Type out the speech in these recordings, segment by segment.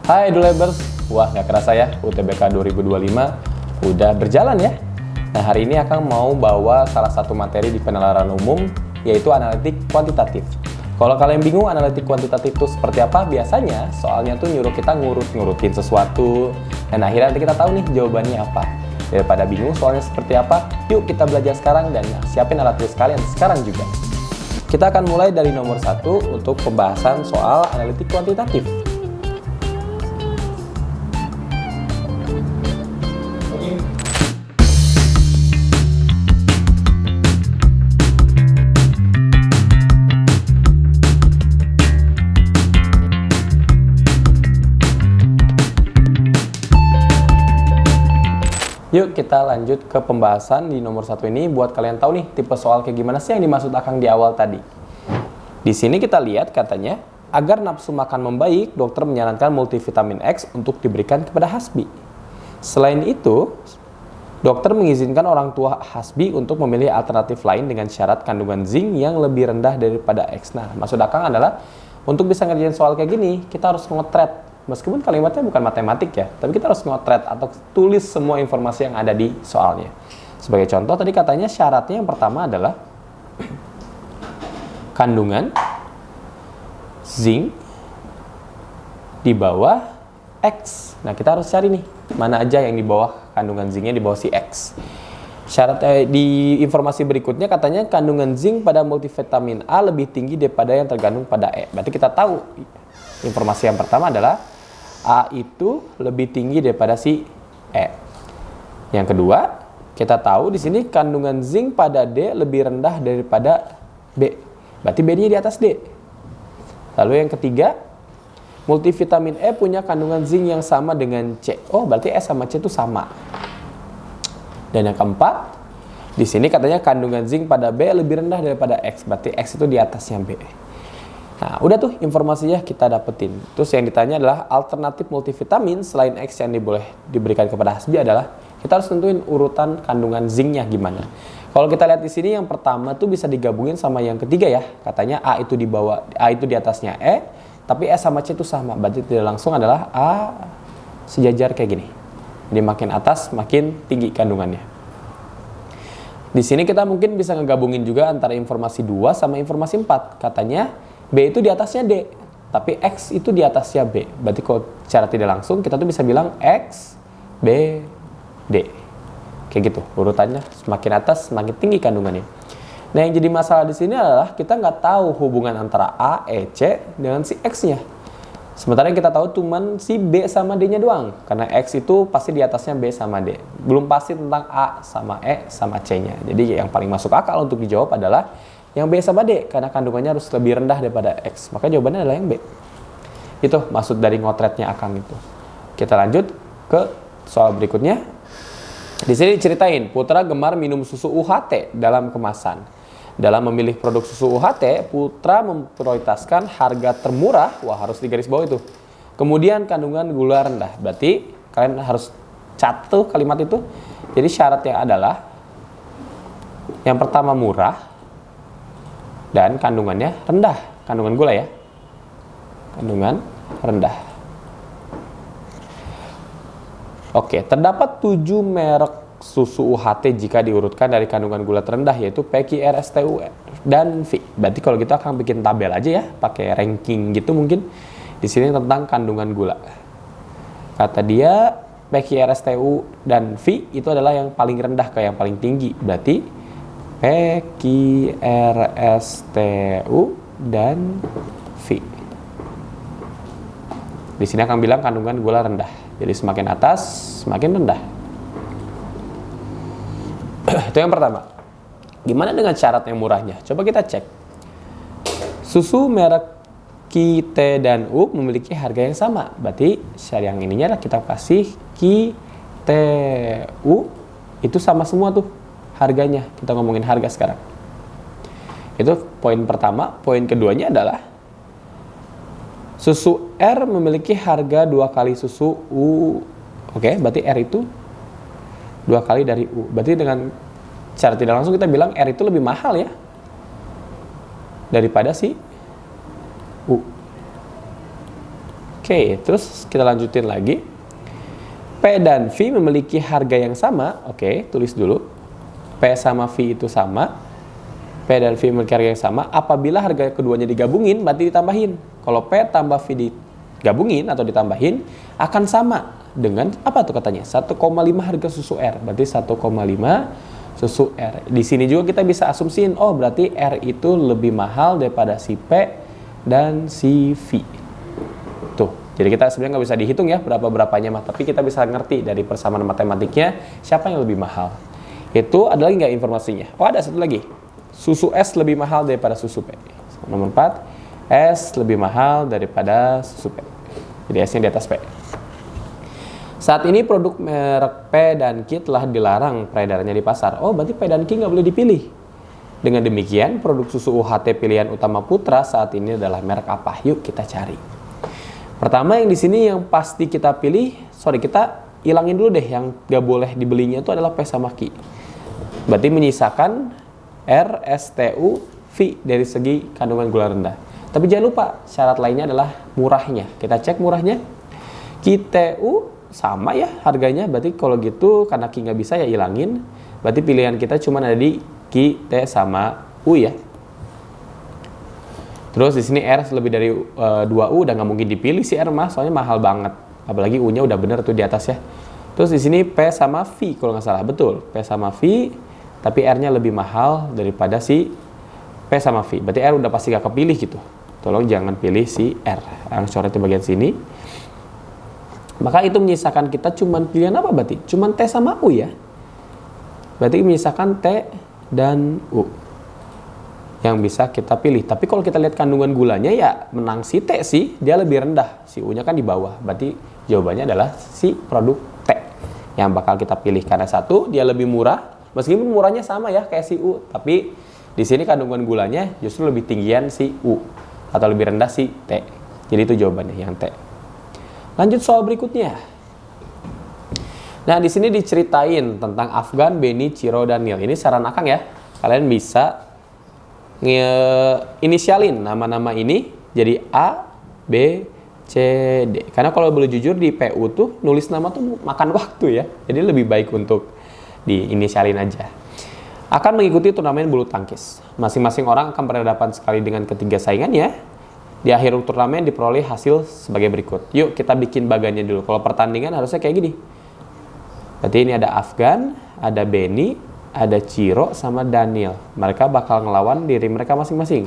Hai Dulebers, wah nggak kerasa ya UTBK 2025 udah berjalan ya. Nah hari ini Akang mau bawa salah satu materi di penalaran umum yaitu analitik kuantitatif. Kalau kalian bingung analitik kuantitatif itu seperti apa, biasanya soalnya tuh nyuruh kita ngurutin sesuatu dan akhirnya nanti kita tahu nih jawabannya apa. Daripada bingung soalnya seperti apa, yuk kita belajar sekarang dan siapin alat tulis kalian sekarang juga. Kita akan mulai dari nomor 1 untuk pembahasan soal analitik kuantitatif. Yuk kita lanjut ke pembahasan di nomor 1 ini buat kalian tahu nih tipe soal kayak gimana sih yang dimaksud Akang di awal tadi. Di sini kita lihat katanya, agar nafsu makan membaik, dokter menyarankan multivitamin X untuk diberikan kepada Hasbi. Selain itu, dokter mengizinkan orang tua Hasbi untuk memilih alternatif lain dengan syarat kandungan zinc yang lebih rendah daripada X. Nah, maksud Akang adalah untuk bisa ngerjain soal kayak gini, kita harus ngotret. Meskipun kalimatnya bukan matematik ya, tapi kita harus ngotret atau tulis semua informasi yang ada di soalnya. Sebagai contoh, tadi katanya syaratnya yang pertama adalah kandungan zinc di bawah X. Nah, kita harus cari nih, mana aja yang di bawah kandungan zincnya di bawah si X. Syarat di informasi berikutnya katanya kandungan zinc pada multivitamin A lebih tinggi daripada yang terkandung pada E. Berarti kita tahu informasi yang pertama adalah A itu lebih tinggi daripada si E. Yang kedua, kita tahu di sini kandungan zinc pada D lebih rendah daripada B. Berarti B-nya di atas D. Lalu yang ketiga, multivitamin E punya kandungan zinc yang sama dengan C. Oh, berarti E sama C itu sama. Dan yang keempat, di sini katanya kandungan zinc pada B lebih rendah daripada X. Berarti X itu di atasnya B. Nah, udah tuh informasinya kita dapetin. Terus yang ditanya adalah alternatif multivitamin selain X yang diberikan kepada Hasbi adalah kita harus tentuin urutan kandungan zincnya gimana. Kalau kita lihat di sini yang pertama tuh bisa digabungin sama yang ketiga ya. Katanya A itu di bawah, A itu di atasnya E, tapi E sama C itu sama. Berarti tidak langsung adalah A sejajar kayak gini. Jadi makin atas makin tinggi kandungannya. Di sini kita mungkin bisa ngegabungin juga antara informasi 2 sama informasi 4. Katanya B itu di atasnya D, tapi X itu di atasnya B. Berarti kalau secara tidak langsung kita tuh bisa bilang X, B, D. Kayak gitu, urutannya semakin atas semakin tinggi kandungannya. Nah yang jadi masalah di sini adalah kita nggak tahu hubungan antara A, E, C dengan si X-nya. Sementara yang kita tahu cuman si B sama D-nya doang. Karena X itu pasti di atasnya B sama D. Belum pasti tentang A sama E sama C-nya. Jadi yang paling masuk akal untuk dijawab adalah yang B sama D, karena kandungannya harus lebih rendah daripada X. Maka jawabannya adalah yang B. Itu maksud dari ngotretnya Akang itu. Kita lanjut ke soal berikutnya. Di sini diceritain, Putra gemar minum susu UHT dalam kemasan. Dalam memilih produk susu UHT, Putra memprioritaskan harga termurah. Wah, harus digaris bawah itu. Kemudian kandungan gula rendah. Berarti kalian harus catat kalimat itu. Jadi syaratnya adalah yang pertama murah, dan kandungannya rendah, kandungan gula ya, kandungan rendah. Oke, terdapat 7 merek susu UHT jika diurutkan dari kandungan gula terendah yaitu PQ, RSTU, dan V. Berarti kalau gitu akan bikin tabel aja ya, pakai ranking gitu mungkin. Di sini tentang kandungan gula. Kata dia PQ, RSTU, dan V itu adalah yang paling rendah ke yang paling tinggi. Berarti PQ, RSTU, dan V. Di sini akan bilang kandungan gula rendah. Jadi semakin atas, semakin rendah. Itu yang pertama. Gimana dengan syarat yang murahnya? Coba kita cek. Susu merek Q, T, dan U memiliki harga yang sama. Berarti syarat yang ininya lah kita kasih Q, T, U. Itu sama semua tuh harganya. Kita ngomongin harga sekarang. Itu poin pertama. Poin keduanya adalah susu R memiliki harga 2 kali susu U. Oke, berarti R itu 2 kali dari U. Berarti dengan secara tidak langsung kita bilang R itu lebih mahal ya daripada si U. Oke, terus kita lanjutin lagi. P dan V memiliki harga yang sama. Oke, tulis dulu. P sama V itu sama. P dan V memiliki harga yang sama. Apabila harga keduanya digabungin, berarti ditambahin. Kalau P tambah V digabungin atau ditambahin, akan sama dengan apa tuh katanya? 1,5 harga susu R. Berarti 1,5 susu R. Di sini juga kita bisa asumsiin, oh berarti R itu lebih mahal daripada si P dan si V. Tuh, jadi kita sebenarnya nggak bisa dihitung ya berapa-berapanya mah, tapi kita bisa ngerti dari persamaan matematiknya siapa yang lebih mahal. Itu ada lagi nggak informasinya? Oh ada satu lagi. Susu S lebih mahal daripada susu P. Nomor 4, S lebih mahal daripada susu P. Jadi S-nya di atas P. Saat ini produk merek P dan Q telah dilarang peredarannya di pasar. Oh, berarti P dan Q nggak boleh dipilih. Dengan demikian, produk susu UHT pilihan utama Putra saat ini adalah merek apa? Yuk kita cari. Pertama yang di sini yang pasti kita pilih, kita hilangin dulu deh yang nggak boleh dibelinya itu adalah P sama Q. Berarti menyisakan R, S, T, U, V dari segi kandungan gula rendah. Tapi jangan lupa syarat lainnya adalah murahnya. Kita cek murahnya. QTU sama ya harganya. Berarti kalau gitu karena Q nggak bisa ya hilangin. Berarti pilihan kita cuma ada di Q, T sama U ya. Terus di sini R lebih dari 2U udah nggak mungkin dipilih si R mah, soalnya mahal banget. Apalagi U-nya udah bener tuh di atas ya. Terus di sini P sama V kalau nggak salah, betul. P sama V, tapi R-nya lebih mahal daripada si P sama V. Berarti R udah pasti gak kepilih gitu. Tolong jangan pilih si R. Yang coret di bagian sini. Maka itu menyisakan kita cuman pilihan apa berarti? Cuman T sama U ya. Berarti menyisakan T dan U yang bisa kita pilih. Tapi kalau kita lihat kandungan gulanya ya menang si T sih, dia lebih rendah. Si U-nya kan di bawah. Berarti jawabannya adalah si produk T yang bakal kita pilih karena satu dia lebih murah. Meskipun murahnya sama ya kayak si U, tapi di sini kandungan gulanya justru lebih tinggian si U atau lebih rendah si T. Jadi itu jawabannya yang T. Lanjut soal berikutnya. Nah, di sini diceritain tentang Afgan, Benny, Ciro, dan Neil. Ini saran Akang ya. Kalian bisa inisialin nama-nama ini jadi A, B, C, D. Karena kalau boleh jujur di PU tuh nulis nama tuh makan waktu ya. Jadi lebih baik untuk diinisialin aja. Akan mengikuti turnamen bulu tangkis. Masing-masing orang akan berhadapan sekali dengan ketiga saingannya. Di akhir turnamen diperoleh hasil sebagai berikut. Yuk kita bikin bagannya dulu. Kalau pertandingan harusnya kayak gini. Berarti ini ada Afgan, ada Benny, ada Ciro sama Daniel. Mereka bakal ngelawan diri mereka masing-masing.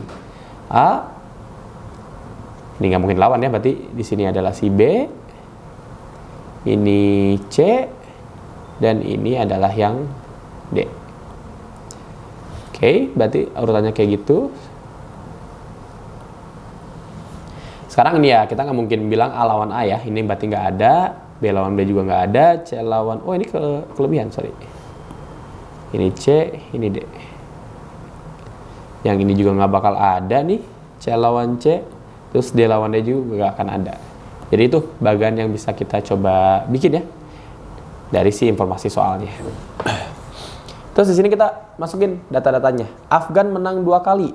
A, ini nggak mungkin lawan ya. Berarti di sini adalah si B, ini C, dan ini adalah yang D. Oke, berarti urutannya kayak gitu. Sekarang ini ya, kita nggak mungkin bilang A lawan A ya. Ini berarti nggak ada. B lawan B juga nggak ada. C lawan... Oh, ini kelebihan, sorry. Ini C, ini D. Yang ini juga nggak bakal ada nih. C lawan C. Terus D lawan D juga nggak akan ada. Jadi itu bagian yang bisa kita coba bikin ya. Dari si informasi soalnya. Terus di sini kita masukin data-datanya. Afgan menang 2 kali.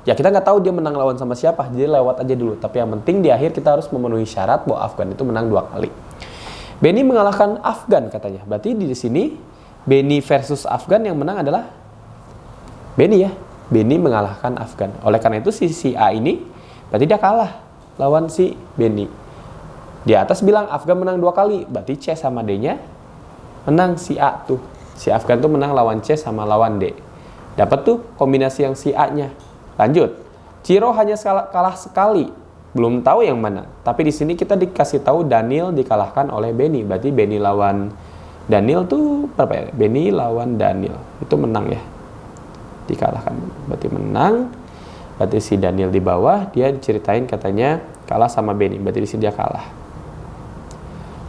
Ya kita nggak tahu dia menang lawan sama siapa, jadi lewat aja dulu. Tapi yang penting di akhir kita harus memenuhi syarat bahwa Afgan itu menang 2 kali. Benny mengalahkan Afgan katanya. Berarti di sini Benny versus Afgan yang menang adalah Benny ya. Benny mengalahkan Afgan. Oleh karena itu si A ini berarti dia kalah lawan si Benny. Di atas bilang Afgan menang 2 kali, berarti C sama D-nya menang si A tuh. Si Afgan tuh menang lawan C sama lawan D. Dapat tuh kombinasi yang si A-nya. Lanjut. Ciro hanya kalah sekali. Belum tahu yang mana. Tapi di sini kita dikasih tahu Daniel dikalahkan oleh Benny. Berarti Benny lawan Daniel tuh berapa ya? Benny lawan Daniel. Itu menang ya. Dikalahkan. Berarti menang. Berarti si Daniel di bawah, dia diceritain katanya kalah sama Benny. Berarti di sini dia kalah.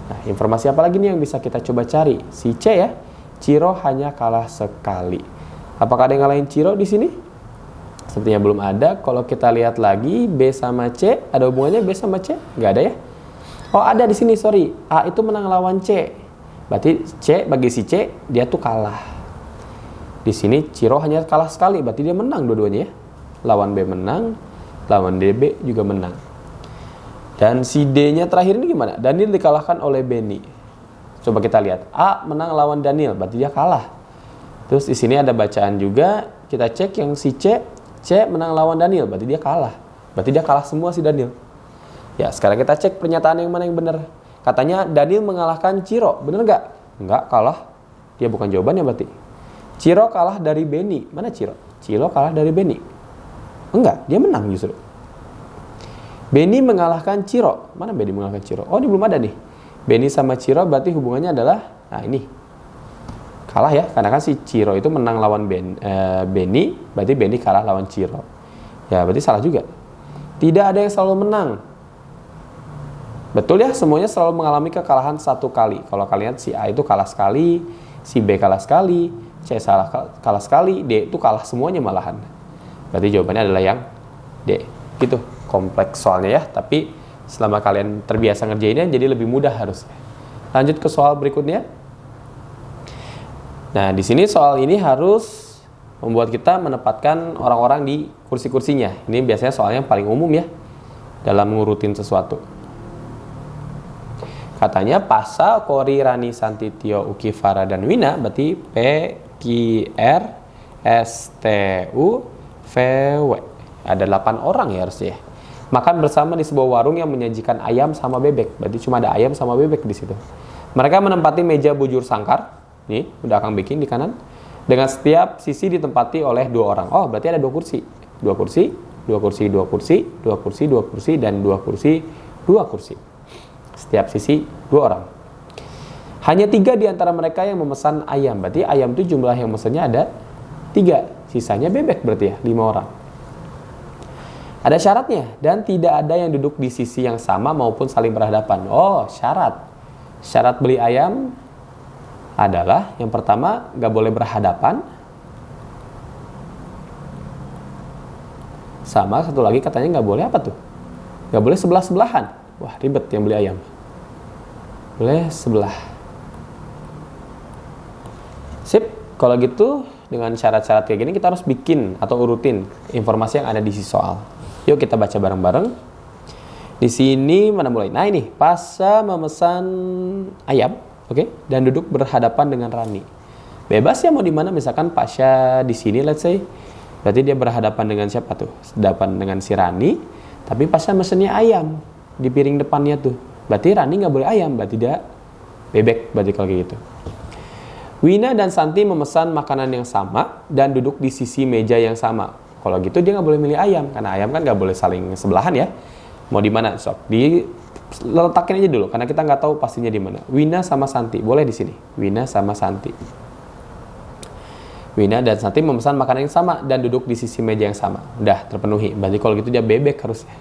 Nah, informasi apa lagi nih yang bisa kita coba cari? Si C ya. Ciro hanya kalah sekali. Apakah ada yang ngalahin Ciro di sini? Sepertinya belum ada. Kalau kita lihat lagi B sama C, ada hubungannya B sama C? Nggak ada ya? Oh ada di sini, sorry. A itu menang lawan C. Berarti C bagi si C dia tuh kalah. Di sini Ciro hanya kalah sekali, berarti dia menang dua-duanya ya. Lawan B menang, lawan DB juga menang. Dan si D-nya terakhir ini gimana? Daniel dikalahkan oleh Benny. Coba kita lihat. A menang lawan Daniel, berarti dia kalah. Terus di sini ada bacaan juga. Kita cek yang si C. C menang lawan Daniel, berarti dia kalah. Berarti dia kalah semua si Daniel. Ya, sekarang kita cek pernyataan yang mana yang benar. Katanya Daniel mengalahkan Ciro. Bener nggak? Nggak, kalah. Dia bukan jawabannya berarti. Ciro kalah dari Benny. Mana Ciro? Ciro kalah dari Benny. Enggak, dia menang justru. Benny mengalahkan Ciro. Mana Benny mengalahkan Ciro? Oh, ini belum ada nih. Benny sama Ciro berarti hubungannya adalah, nah ini. Kalah ya, karena kan si Ciro itu menang lawan Benny, berarti Benny kalah lawan Ciro. Ya, berarti salah juga. Tidak ada yang selalu menang. Betul ya, semuanya selalu mengalami kekalahan satu kali. Kalau kalian si A itu kalah sekali, si B kalah sekali, C kalah sekali, D itu kalah semuanya malahan. Berarti jawabannya adalah yang D. Gitu, kompleks soalnya ya, tapi selama kalian terbiasa ngerjainnya jadi lebih mudah harusnya. Lanjut ke soal berikutnya. Nah, di sini soal ini harus membuat kita menempatkan orang-orang di kursi-kursinya. Ini biasanya soalnya yang paling umum ya dalam ngurutin sesuatu. Katanya Pasa, Kori, Rani, Santi, Tio, Uki, Farah, dan Wina, berarti P, Q, R, S, T, U, V, W. Ada 8 orang ya harusnya. Makan bersama di sebuah warung yang menyajikan ayam sama bebek. Berarti cuma ada ayam sama bebek di situ. Mereka menempati meja bujur sangkar. Nih, udah Akang bikin di kanan. Dengan setiap sisi ditempati oleh 2 orang. Oh, berarti ada 2 kursi. 2 kursi, 2 kursi, 2 kursi, 2 kursi, 2 kursi, dan 2 kursi, 2 kursi. Setiap sisi 2 orang. Hanya 3 di antara mereka yang memesan ayam. Berarti ayam itu jumlah yang mesennya ada 3. Sisanya bebek berarti ya, 5 orang. Ada syaratnya, dan tidak ada yang duduk di sisi yang sama maupun saling berhadapan. Oh, syarat. Syarat beli ayam adalah yang pertama gak boleh berhadapan, sama satu lagi katanya gak boleh apa tuh, gak boleh sebelah-sebelahan. Wah, ribet yang beli ayam. Boleh sebelah. Sip, kalau gitu dengan syarat-syarat kayak gini kita harus bikin atau urutin informasi yang ada di sisi soal. Yuk kita baca bareng-bareng. Di sini mana mulai? Nah ini, Pasa memesan ayam. Oke, dan duduk berhadapan dengan Rani. Bebas ya mau di mana, misalkan Pasha di sini let's say. Berarti dia berhadapan dengan siapa tuh? Berhadapan dengan si Rani, tapi Pasha mesennya ayam di piring depannya tuh. Berarti Rani nggak boleh ayam, berarti dia bebek, berarti kalau kayak gitu. Wina dan Santi memesan makanan yang sama dan duduk di sisi meja yang sama. Kalau gitu dia nggak boleh milih ayam, karena ayam kan nggak boleh saling sebelahan ya. Mau di mana? Sok letakin aja dulu karena kita nggak tahu pastinya di mana. Wina sama Santi boleh di sini. Wina sama Santi. Wina dan Santi memesan makanan yang sama dan duduk di sisi meja yang sama. Udah terpenuhi. Berarti kalau gitu dia bebek harusnya.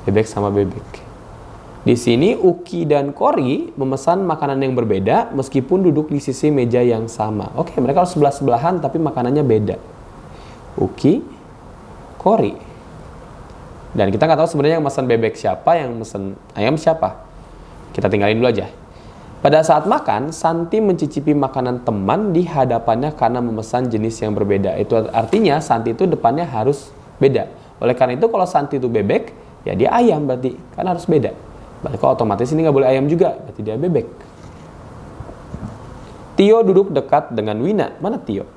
Bebek sama bebek. Di sini Uki dan Kori memesan makanan yang berbeda meskipun duduk di sisi meja yang sama. Oke, mereka harus sebelah-sebelahan tapi makanannya beda. Uki, Kori. Dan kita nggak tahu sebenarnya yang mesen bebek siapa, yang mesen ayam siapa. Kita tinggalin dulu aja. Pada saat makan, Santi mencicipi makanan teman di hadapannya karena memesan jenis yang berbeda. Itu artinya Santi itu depannya harus beda. Oleh karena itu kalau Santi itu bebek, ya dia ayam berarti. Kan harus beda. Berarti kalau otomatis ini nggak boleh ayam juga, berarti dia bebek. Tio duduk dekat dengan Wina. Mana Tio?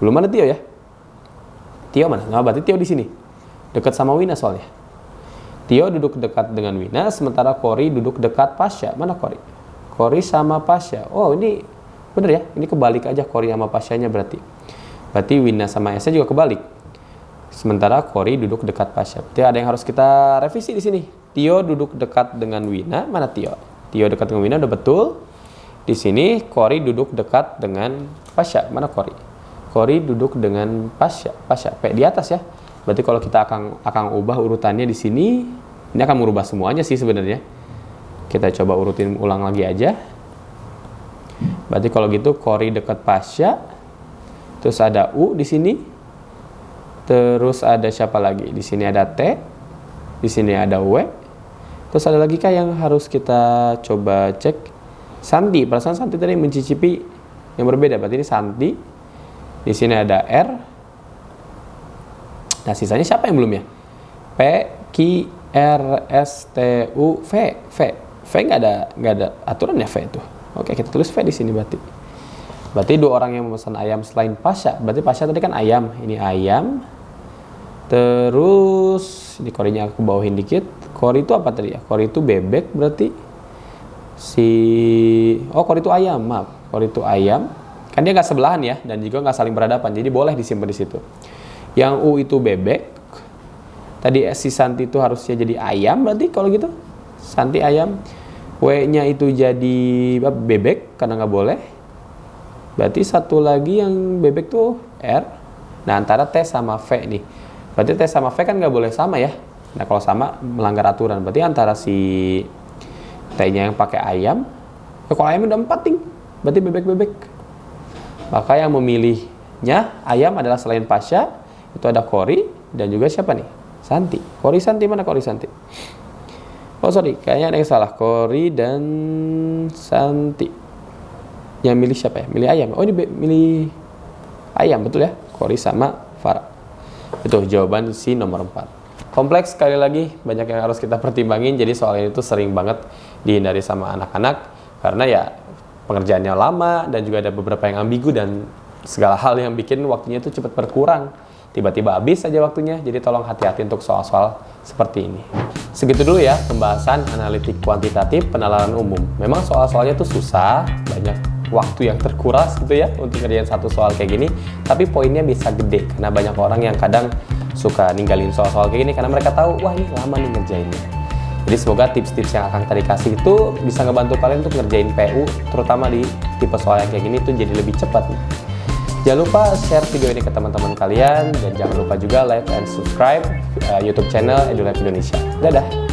Belum ada Tio ya? Tio mana? Nah, berarti Tio di sini. Dekat sama Wina soalnya. Tio duduk dekat dengan Wina, sementara Kori duduk dekat Pasha. Mana Kori? Kori sama Pasha. Oh, ini bener ya? Ini kebalik aja Kori sama Pasha-nya berarti. Berarti Wina sama Esa juga kebalik. Sementara Kori duduk dekat Pasha. Berarti ada yang harus kita revisi di sini. Tio duduk dekat dengan Wina. Mana Tio? Tio dekat dengan Wina udah betul. Di sini Kori duduk dekat dengan Pasha. Mana Kori? Kori duduk dengan Pasha. Pasha P di atas ya. Berarti kalau kita akan ubah urutannya di sini, ini akan merubah semuanya sih sebenarnya. Kita coba urutin ulang lagi aja. Berarti kalau gitu Kori dekat Pasha, terus ada U di sini, terus ada siapa lagi? Di sini ada T, di sini ada W, terus ada lagi kah yang harus kita coba cek? Santi, perasaan Santi tadi mencicipi yang berbeda. Berarti ini Santi. Di sini ada R. Nah, sisanya siapa yang belum ya? P, Q, R, S, T, U, V. V nggak ada aturan ya V itu. Oke, kita tulis V di sini berarti. Berarti 2 orang yang memesan ayam selain Pasha. Berarti Pasha tadi kan ayam. Ini ayam. Terus ini korinya aku bawahin dikit. Kori itu apa tadi ya? Kori itu bebek berarti. Kori itu ayam, maaf. Kori itu ayam. Kan dia nggak sebelahan ya, dan juga nggak saling berhadapan. Jadi boleh disimpan di situ. Yang U itu bebek. Tadi si Santi itu harusnya jadi ayam berarti kalau gitu. Santi ayam. W-nya itu jadi bebek karena nggak boleh. Berarti satu lagi yang bebek tuh R. Nah, antara T sama V nih. Berarti T sama V kan nggak boleh sama ya. Nah, kalau sama melanggar aturan. Berarti antara si T-nya yang pakai ayam. Kalau ayam udah 4 ting. Berarti bebek-bebek. Maka yang memilihnya ayam adalah selain Pasha. Itu ada Kori dan juga siapa nih? Santi. Kori Santi, mana Kori Santi? Oh sorry, kayaknya ada yang salah. Kori dan Santi. Yang milih siapa ya? Milih ayam. Oh ini milih ayam, betul ya? Kori sama Farah. Itu jawaban si nomor 4. Kompleks sekali lagi, banyak yang harus kita pertimbangin. Jadi soal ini tuh sering banget dihindari sama anak-anak. Karena ya pengerjaannya lama dan juga ada beberapa yang ambigu dan segala hal yang bikin waktunya itu cepat berkurang. Tiba-tiba habis aja waktunya, jadi tolong hati-hati untuk soal-soal seperti ini. Segitu dulu ya pembahasan analitik kuantitatif penalaran umum. Memang soal-soalnya tuh susah, banyak waktu yang terkuras gitu ya untuk ngerjain satu soal kayak gini. Tapi poinnya bisa gede, karena banyak orang yang kadang suka ninggalin soal-soal kayak gini karena mereka tahu, wah ini lama nih ngerjainnya. Jadi semoga tips-tips yang akan tadi kasih itu bisa ngebantu kalian untuk ngerjain PU, terutama di tipe soal yang kayak gini tuh jadi lebih cepat. Jangan lupa share video ini ke teman-teman kalian dan jangan lupa juga like and subscribe YouTube channel EduLab Indonesia. Dadah!